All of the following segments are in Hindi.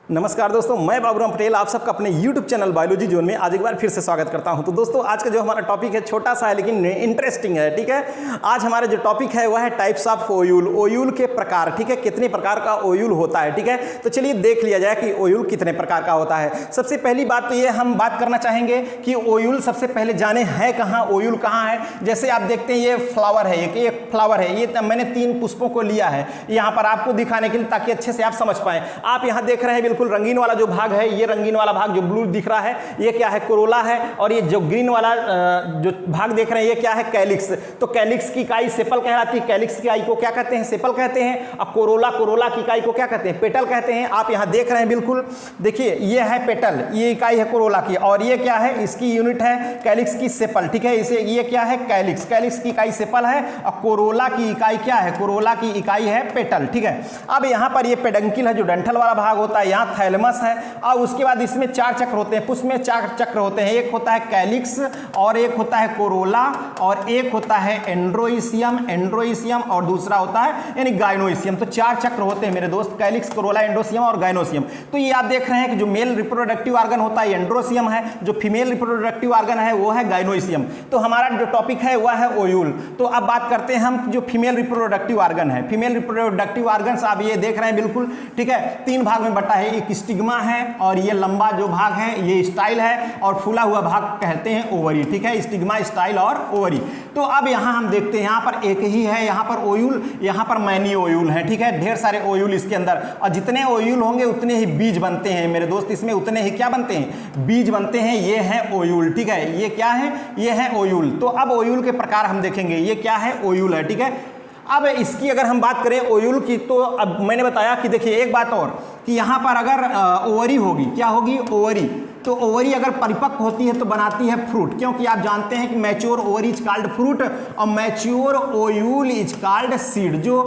नमस्कार दोस्तों, मैं बाबूराम पटेल आप सबका अपने YouTube चैनल बायोलॉजी जोन में आज एक बार फिर से स्वागत करता हूं। तो दोस्तों आज का जो हमारा टॉपिक है छोटा सा है लेकिन इंटरेस्टिंग है। ठीक है, आज हमारा जो टॉपिक है वह है टाइप्स ऑफ ओयूल, ओयूल के प्रकार। ठीक है, कितने प्रकार का ओयूल होता है। ठीक है, तो चलिए देख लिया जाए कि ओयूल कितने प्रकार का होता है। सबसे पहली बात तो ये हम बात करना चाहेंगे कि ओयूल सबसे पहले जाने है कहाँ, ओयूल कहाँ है। जैसे आप देखते हैं ये फ्लावर है, एक फ्लावर है, ये मैंने 3 पुष्पों को लिया है यहाँ पर आपको दिखाने के लिए ताकि अच्छे से आप समझ पाएं। आप यहाँ देख रहे हैं बिल्कुल रंगीन वाला जो भाग है, ये रंगीन वाला भाग जो ब्लू दिख रहा है ये क्या है, कोरोला है। और ये जो ग्रीन वाला जो भाग देख रहे हैं ये क्या है, कैलिक्स। तो कैलिक्स की इकाई सेपल कहलाती है। कैलिक्स की इकाई को क्या कहते हैं, सेपल कहते हैं। और कोरोला की इकाई को क्या कहते हैं, पेटल कहते हैं। आप यहाँ देख रहे हैं बिल्कुल, देखिए ये है पेटल, ये इकाई है कोरोला की, और ये क्या है, इसकी यूनिट है कैलिक्स की सेपल। ठीक है, इसे ये क्या है, कैलिक्स, कैलिक्स की इकाई सेपल है। और कोरोला की इकाई क्या है, कोरोला की इकाई है पेटल। ठीक है, अब यहाँ पर ये पेडंकिल है जो डंठल वाला भाग होता है, यहाँ थैलेमस है। और उसके बाद इसमें 4 चक्र होते हैं, पुष्प में 4 चक्र होते हैं। एक होता है कैलिक्स, और एक होता है कोरोला, और एक होता है एंड्रोइसियम, और दूसरा होता है यानी गाइनोइसियम। तो 4 चक्र होते हैं मेरे दोस्त, कैलिक्स, कोरोला, एंड्रोसियम और गाइनोसियम। तो ये आप देख रहे हैं कि जो मेल रिप्रोडक्टिव ऑर्गन होता है एंड्रोसियम है, जो फीमेल रिप्रोडक्टिव ऑर्गन है वो है गाइनोइसियम। तो हमारा जो टॉपिक है वह है ओयूल। तो अब बात करते हैं हम जो फीमेल रिप्रोडक्टिव ऑर्गन है। फीमेल रिप्रोडक्टिव ऑर्गन आप ये देख रहे हैं बिल्कुल, ठीक है, 3 भाग में बटा है। एक स्टिग्मा है, और ये लंबा जो भाग है ये स्टाइल है, और फूला हुआ भाग कहते हैं ओवरी। ठीक है, स्टिग्मा, स्टाइल और ओवरी। तो अब यहाँ हम देखते हैं, यहाँ पर एक ही है, यहाँ पर ओयूल, यहाँ पर मैनी ओयूल है। ठीक है, ढेर सारे ओयूल इसके अंदर, और जितने ओयूल होंगे उतने ही बीज बनते हैं मेरे दोस्त। इसमें उतने ही क्या बनते हैं, बीज बनते हैं। ये है ओयूल। ठीक है, ये क्या है, ये है ओयूल। तो अब ओयूल के प्रकार हम देखेंगे, ये क्या है, ओयूल है। ठीक है, अब इसकी अगर हम बात करें ओयूल की, तो अब मैंने बताया कि देखिए एक बात और कि यहाँ पर अगर ओवरी होगी, क्या होगी, ओवरी। तो ओवरी अगर परिपक्व होती है तो बनाती है फ्रूट, क्योंकि आप जानते हैं कि mature ovary is called fruit और मैच्योर ओयूल इज कॉल्ड सीड। जो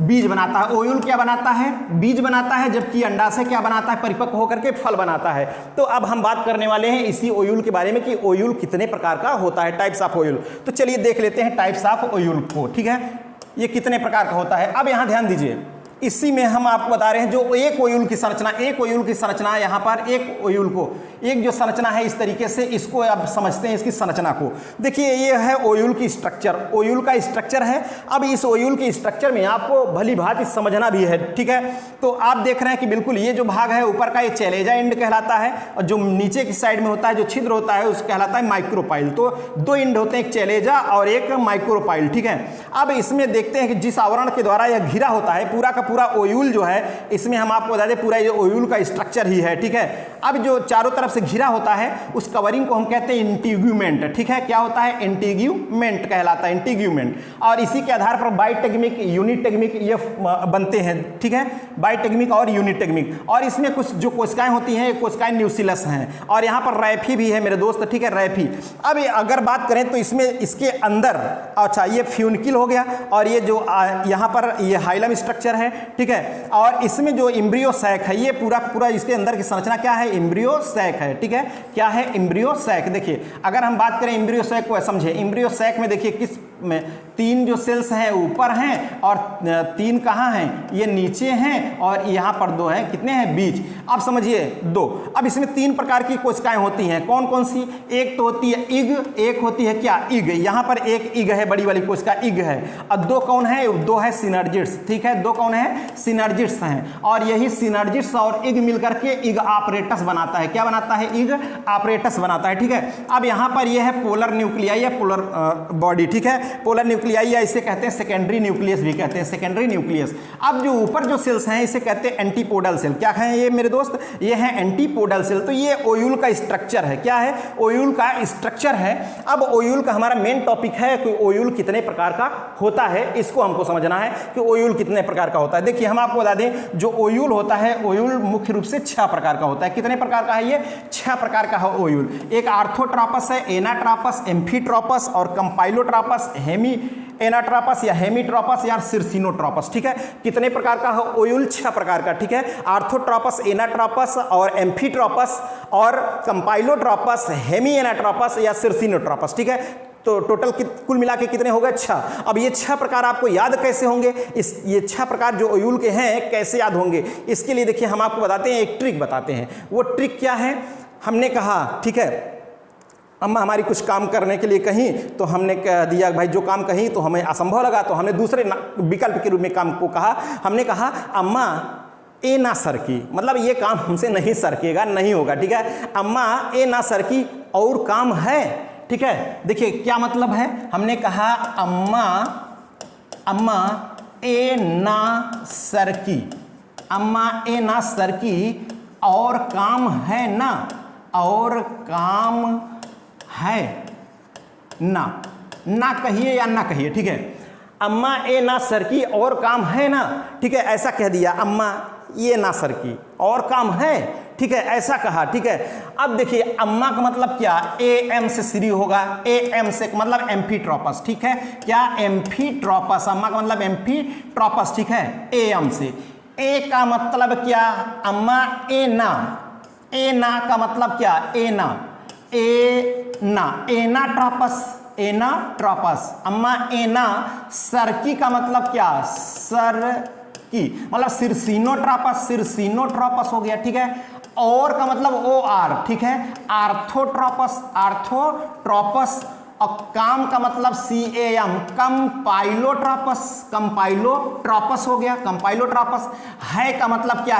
बीज बनाता है, ओयूल क्या बनाता है, बीज बनाता है, जबकि अंडाशय क्या बनाता है, परिपक्व होकर के फल बनाता है। तो अब हम बात करने वाले हैं इसी ओयूल के बारे में कि ओयूल कितने प्रकार का होता है, टाइप्स ऑफ ओयूल। तो चलिए देख लेते हैं टाइप्स ऑफ ओयूल को। ठीक है, ये कितने प्रकार का होता है। अब यहाँ ध्यान दीजिए, इसी में हम आपको बता रहे हैं जो एक ओयूल की संरचना, एक ओयूल की संरचना यहाँ पर, एक ओयूल को, एक जो संरचना है इस तरीके से, इसको आप समझते हैं इसकी संरचना को। देखिए ये है ओयूल की स्ट्रक्चर, ओयूल का स्ट्रक्चर है। अब इस ओयूल की स्ट्रक्चर में आपको भली भांति समझना भी है। ठीक है, तो आप देख रहे हैं कि बिल्कुल ये जो भाग है ऊपर का, ये चैलेजा एंड कहलाता है, और जो नीचे की साइड में होता है, जो छिद्र होता है, उस कहलाता है माइक्रोपाइल। तो 2 एंड होते हैं, एक चैलेजा और एक माइक्रोपाइल। ठीक है, अब इसमें देखते हैं कि जिस आवरण के द्वारा यह घिरा होता है, पूरा का पूरा ओयूल जो है, इसमें हम आपको बता दें पूरा ये ओयूल का स्ट्रक्चर ही है। ठीक है, अब जो चारों तरफ से घिरा होता है उस कवरिंग को हम कहते हैं इंटीग्यूमेंट। ठीक है, क्या होता है, इंटीग्यूमेंट कहलाता है, इंटीग्यूमेंट। और इसी के आधार पर बाइटेगमिक, यूनिटेगमिक ये बनते हैं। ठीक है, बाइटेगमिक और यूनिटेगमिक। और इसमें कुछ जो कोशिकाएं होती हैं, कोशिकाएं न्यूसिलस हैं, और यहाँ पर रैफी भी है मेरे दोस्त। ठीक है, रैफी। अब अगर बात करें तो इसमें इसके अंदर, अच्छा ये फ्यूनिकिल हो गया, और ये जो यहाँ पर ये हाइलम स्ट्रक्चर है। ठीक है, और इसमें जो एम्ब्रियो सैक है, ये पूरा पूरा इसके अंदर की संरचना क्या है, एम्ब्रियो सैक है। ठीक है, क्या है, एम्ब्रियो सैक। देखिए अगर हम बात करें एम्ब्रियो सैक को समझे, एम्ब्रियो सैक में देखिए किस में 3 जो सेल्स हैं ऊपर हैं, और 3 कहाँ हैं, ये नीचे हैं, और यहाँ पर 2 हैं, कितने हैं, बीच। अब समझिए 2। अब इसमें 3 प्रकार की कोशिकाएं होती हैं, कौन कौन सी, एक तो होती है इग, एक होती है क्या, इग। यहाँ पर एक इग है, बड़ी वाली कोशिका इग है, और 2 कौन है, 2 है सिनर्जिड्स। ठीक है, 2 कौन है, सिनर्जिड्स हैं। और यही सिनर्जिड्स और इग मिलकर के इग ऑपरेटस बनाता है। क्या बनाता है, इग ऑपरेटस बनाता है। ठीक है, अब यहाँ पर यह है पोलर न्यूक्लियाई या पोलर बॉडी। ठीक है, पोलर न्यूक्लियाई या इसे कहते हैं सेकेंडरी न्यूक्लियस भी कहते हैं, सेकेंडरी न्यूक्लियस। अब जो ऊपर जो सेल्स हैं इसे कहते हैं एंटीपोडल सेल। क्या है ये मेरे दोस्त, ये है एंटीपोडल सेल। तो ये ओयूल का स्ट्रक्चर है, क्या है, ओयूल का स्ट्रक्चर है। अब ओयूल का हमारा मेन टॉपिक है कि ओयूल कितने प्रकार का होता है, इसको हमको समझना है कि ओयूल कितने प्रकार का होता है। देखिए हम आपको बता दें, जो ओयूल होता है, ओयूल मुख्य रूप से 6 प्रकार का होता है। कितने प्रकार का है ये, 6 प्रकार का है ओयूल। एक आर्थोट्रापस है, एनाट्रापस, एम्फीट्रापस और कंपाइलोट्रापस, हेमी एनाट्रापस या हेमीट्रापस या सिरसिनोट्रापस। ठीक है, कितने प्रकार का है ओयूल, 6 प्रकार का। ठीक है, आर्थोट्रापस, एनाट्रापस और एम्फीट्रापस और कंपाइलोट्रापस, हेमी एनाट्रापस या सिरसिनोट्रापस। ठीक है, तो टोटल कुल मिला के कितने हो गए 6। अब ये 6 प्रकार आपको याद कैसे होंगे, ये 6 प्रकार जो ओयूल के हैं कैसे याद होंगे, इसके लिए देखिए हम आपको बताते हैं, एक ट्रिक बताते हैं। वो ट्रिक क्या है, हमने कहा ठीक है, अम्मा हमारी कुछ काम करने के लिए कहीं, तो हमने कह दिया भाई जो काम कहीं तो हमें असंभव लगा, तो हमने दूसरे विकल्प के रूप में काम को कहा, हमने कहा अम्मा ए ना सरकी, मतलब ये काम हमसे नहीं सरकेगा, नहीं होगा, ठीक है। अम्मा ए ना सरकी और काम है, ठीक है। देखिए क्या मतलब है, हमने कहा अम्मा ए ना सरकी, अम्मा ए ना सरकी और काम है ना, और काम है ना कहिए या ना कहिए, ठीक है। अम्मा ए ना सरकी और काम है ना, ठीक है, ऐसा कह दिया, अम्मा ये ना सरकी और काम है, ठीक है, ऐसा कहा, ठीक है। अब देखिए अम्मा का मतलब क्या, ए एम से शुरू होगा, ए एम से मतलब एम्फीट्रोपस, ठीक है, क्या एम्फीट्रोपस, अम्मा का मतलब एम्फीट्रोपस, ठीक है, ए एम से। ए का मतलब क्या, अम्मा ए ना का मतलब क्या, एना ट्रोपस, अम्मा एना। सरकी का मतलब क्या, सरकी मतलब सिरसिनोट्रोपस हो गया, ठीक है। और का मतलब ओ आर, ठीक है, आर्थोट्रोपस और काम का मतलब CAM, कंपाइलोट्रोपस हो गया, कंपाइलोट्रोपस। है का मतलब क्या,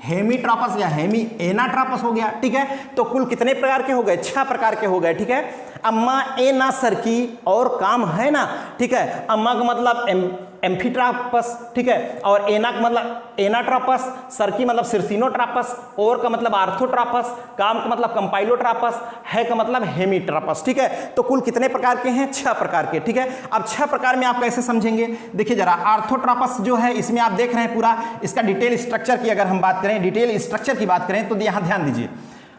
हेमीट्रोपस या एनाट्रोपस हो गया, ठीक है। तो कुल कितने प्रकार के हो गए, 6 प्रकार के हो गए, ठीक है। अम्मा ए ना सरकी और काम है ना, ठीक है, अम्मा का मतलब एम्फीट्रोपस, ठीक है, और एना का मतलब एनाट्रोपस, सरकी मतलब सिरसिनोट्रोपस, और का मतलब आर्थोट्रोपस, काम का मतलब कंपाइलोट्रोपस, है का मतलब हेमीट्रोपस, ठीक है। तो कुल कितने प्रकार के हैं, 6 प्रकार के, ठीक है। अब 6 प्रकार में आप कैसे समझेंगे, देखिए जरा, आर्थोट्रोपस जो है इसमें आप देख रहे हैं पूरा इसका डिटेल स्ट्रक्चर की अगर हम बात करें, डिटेल स्ट्रक्चर की बात करें तो यहाँ ध्यान दीजिए।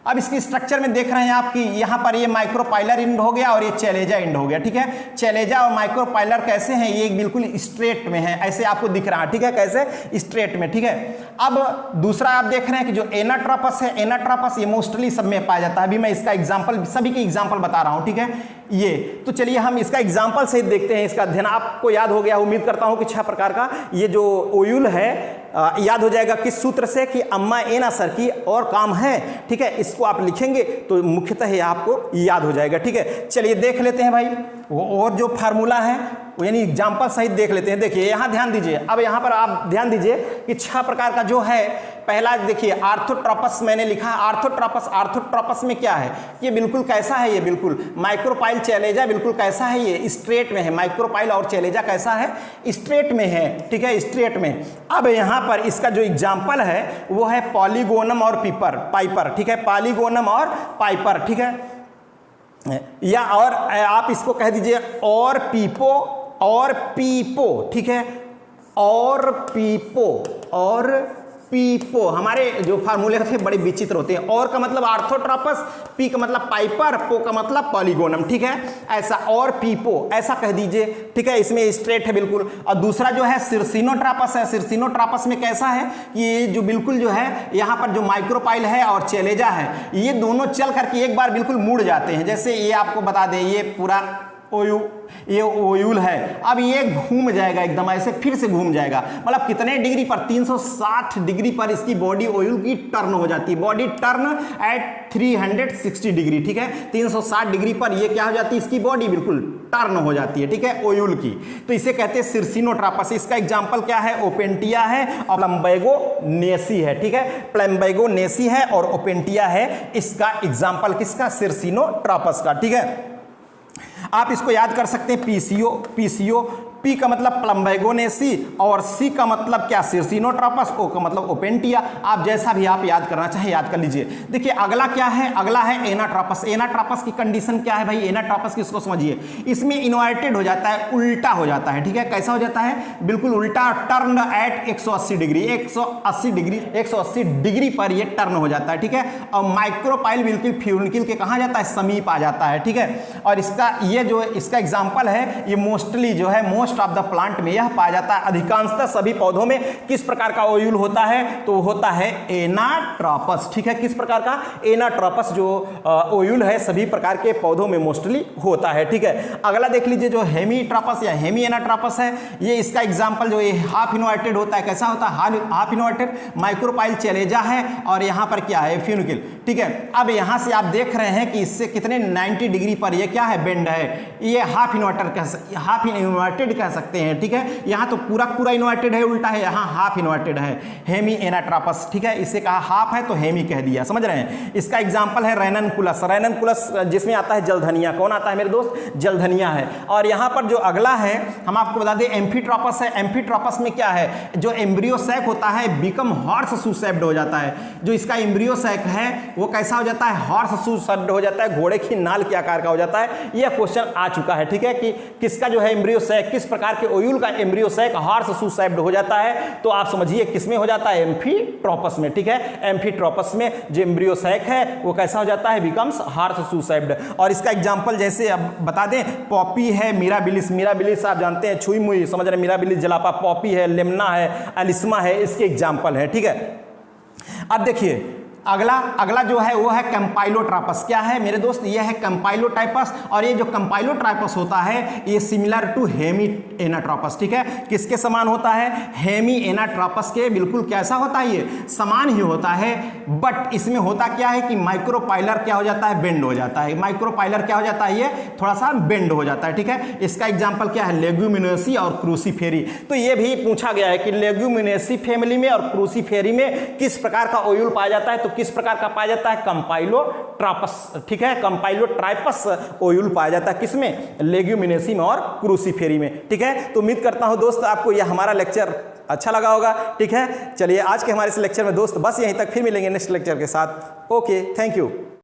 अब इसके स्ट्रक्चर में देख रहे हैं आप कि यहाँ पर ये माइक्रोपाइलर एंड हो गया और ये चैलेजा एंड हो गया, ठीक है। चैलेजा और माइक्रोपाइलर कैसे हैं, ये बिल्कुल स्ट्रेट में है, ऐसे आपको दिख रहा है, ठीक है, कैसे स्ट्रेट में, ठीक है। अब दूसरा आप देख रहे हैं कि जो एनाट्रोपस है, एनाट्रोपस ये मोस्टली सब में पाया जाता है, अभी मैं इसका एग्जाम्पल, सभी के एग्जाम्पल बता रहा हूँ, ठीक है। ये तो चलिए हम इसका एग्जाम्पल सहित देखते हैं, इसका अध्ययन आपको याद हो गया, उम्मीद करता हूँ कि 6 प्रकार का ये जो ओयूल है याद हो जाएगा किस सूत्र से, कि अम्मा ए ना सरकी और काम है, ठीक है। इसको आप लिखेंगे तो मुख्यतः ये आपको याद हो जाएगा, ठीक है। चलिए देख लेते हैं भाई वो, और जो फार्मूला है यानी एग्जाम्पल सहित देख लेते हैं। देखिए यहाँ ध्यान दीजिए, अब यहाँ पर आप ध्यान दीजिए कि 6 प्रकार का जो है, पहला देखिए आर्थोट्रोपस मैंने लिखा, आर्थोट्रोपस में क्या है, ये बिल्कुल कैसा है, ये बिल्कुल माइक्रोपाइल चैलेजा बिल्कुल कैसा है, ये स्ट्रेट में है, माइक्रोपाइल और चैलेजा कैसा है, स्ट्रेट में है, ठीक है, स्ट्रेट में। अब यहाँ पर इसका जो एग्जाम्पल है वो है पॉलीगोनम और पाइपर, ठीक है, पॉलीगोनम और पाइपर, ठीक है, या और आप इसको कह दीजिए और पीपो, ठीक है, और पीपो हमारे जो फार्मूले थे बड़े विचित्र होते हैं। और का मतलब आर्थोट्रोपस, पी का मतलब पाइपर, पो का मतलब पॉलीगोनम, ठीक है, ऐसा और पीपो ऐसा कह दीजिए, ठीक है, इसमें स्ट्रेट है बिल्कुल। और दूसरा जो है सिरसिनोट्रोपस है, सिरसिनोट्रोपस में कैसा है, ये जो बिल्कुल जो है यहाँ पर जो माइक्रोपाइल है और चैलेजा है, ये दोनों चल करके एक बार बिल्कुल मुड़ जाते हैं। जैसे ये आपको बता दें, ये पूरा ये ओयूल है, अब ये घूम जाएगा एकदम ऐसे, फिर से घूम जाएगा, मतलब कितने डिग्री पर, 360 डिग्री पर इसकी बॉडी ओयूल की टर्न हो जाती है, बॉडी टर्न एट 360 डिग्री, ठीक है, 360 डिग्री पर ये क्या हो जाती है, इसकी बॉडी बिल्कुल टर्न हो जाती है, ठीक है, ओयूल की। तो इसे कहते हैं सिरसिनोट्रोपस। इसका एग्जाम्पल क्या है, ओपेंटिया है और प्लम्बैगोनेसी है, ठीक है, प्लम्बैगोनेसी है और ओपेंटिया है, इसका एग्जाम्पल किसका, सिरसिनोट्रोपस का, ठीक है। आप इसको याद कर सकते हैं, पीसीओ, पी का मतलब प्लम्बैगोनेसी और सी का मतलब क्या, सिरसिनोट्रोपस, ओ का मतलब ओपेंटिया। आप जैसा भी आप याद करना चाहे याद कर लीजिए। देखिए अगला क्या है, अगला है एनाट्रोपस। एनाट्रोपस की कंडीशन क्या है भाई, एनाट्रोपस की इसको समझिए, इसमें इन्वर्टेड हो जाता है, उल्टा हो जाता है, ठीक है, कैसा हो जाता है, बिल्कुल उल्टा, टर्न एट 180 डिग्री, 180 डिग्री पर ये टर्न हो जाता है, ठीक है। और माइक्रोपाइल बिल्कुल फ्यूनिकल के कहाँ जाता है, समीप आ जाता है, ठीक है। और इसका ये जो इसका एग्जाम्पल है, ये मोस्टली जो है मोस्ट ऑफ द प्लांट में यह पाया जाता है, अधिकांशतः सभी पौधों में किस प्रकार का ओयूल होता है, तो होता है एनाट्रोपस। ठीक है, किस प्रकार का, एनाट्रोपस जो ओयूल है सभी प्रकार के पौधों में मोस्टली होता है। ठीक है, अगला देख लीजिए जो हेमीट्रोपस या हेमी एनाट्रोपस है, ये इसका एग्जांपल जो ये हाफ इन्वर्टेड होता है, कैसा होता है, हाफ इन्वर्टेड, माइक्रोपाइल चलेजा है और यहाँ पर क्या है, फ्यूनिकल। ठीक है, अब यहाँ से आप देख रहे हैं कि इससे कितने 90 डिग्री पर ये क्या है, बेंड है, ये हाफ इन्वर्टेड कह सकते हैं। ठीक है, यहाँ तो पूरा इन्वर्टेड है, उल्टा है, यहाँ हाफ इन्वर्टेड है, हेमी एनाट्रोपस। ठीक है, इसे कहा हाफ है तो हेमी कह दिया, समझ रहे हैं। इसका एग्जांपल है रेननकुलस, रेननकुलस जिसमें आता है जलधनिया। कौन आता है मेरे दोस्त, जलधनिया है। और यहाँ पर जो अगला है हम आपको बता दें एम्फीट्रोपस है। एम्फीट्रोपस में क्या है, जो एम्ब्रियो सैक होता है बिकम हॉर्स शू शेप्ड हो जाता है। जो इसका एम्ब्रियो सैक है वो कैसा हो जाता है, हॉर्स शू शेप्ड हो जाता है, घोड़े की नाल के आकार का हो जाता है। यह क्वेश्चन आ चुका है। ठीक है, कि किसका जो है एम्ब्रियो सैक, किस प्रकार के ओयूल का embryo sac horseshoe shaped हो जाता है, तो आप समझिए किसमें हो जाता है, एम्फीट्रोपस में। ठीक है, एम्फीट्रोपस में जो एम्ब्रियो सैक है वो कैसा हो जाता है, बिकम्स हॉर्स शू शेप्ड। और इसका एग्जांपल जैसे अब बता दें, पॉपी है, मिराबिलिस, मिराबिलिस आप जानते हैं, छुई मुई समझ रहे हैं, मिराबिलिस जलापा, पॉपी है, लेमना है, एलिस्मा है, इसके एग्जांपल है। ठीक है, अब देखिए अगला जो है वो है कैम्पाइलोट्रापस। क्या है मेरे दोस्त, ये है कैम्पाइलोटाइपस। और ये जो कैम्पाइलोट्रापस होता है ये सिमिलर टू हेमी एनाट्रोपस। ठीक है, किसके समान होता है, हेमी एनाट्रोपस के बिल्कुल कैसा होता है, ये समान ही होता है। बट इसमें होता क्या है कि माइक्रोपाइलर क्या हो जाता है, बेंड हो जाता है। माइक्रोपाइलर क्या हो जाता है, ये थोड़ा सा बेंड हो जाता है। ठीक है, इसका एग्जाम्पल क्या है, लेग्यूमिनेसी और क्रूसीफेरी। तो ये भी पूछा गया है कि लेग्यूमिनेसी फैमिली में और क्रूसीफेरी में किस प्रकार का ओयूल पाया जाता है, तो किस प्रकार का पाया जाता है, कैम्पाइलोट्रापस। ठीक है, कैम्पाइलोट्राइपस ओयूल पाया जाता है किसमें, लेग्यूमिनेसी में और क्रूसीफेरी में। ठीक है, तो उम्मीद करता हूं दोस्त आपको यह हमारा लेक्चर अच्छा लगा होगा। ठीक है, चलिए आज के हमारे इस लेक्चर में दोस्त बस यहीं तक, फिर मिलेंगे नेक्स्ट लेक्चर के साथ। Okay, thank you.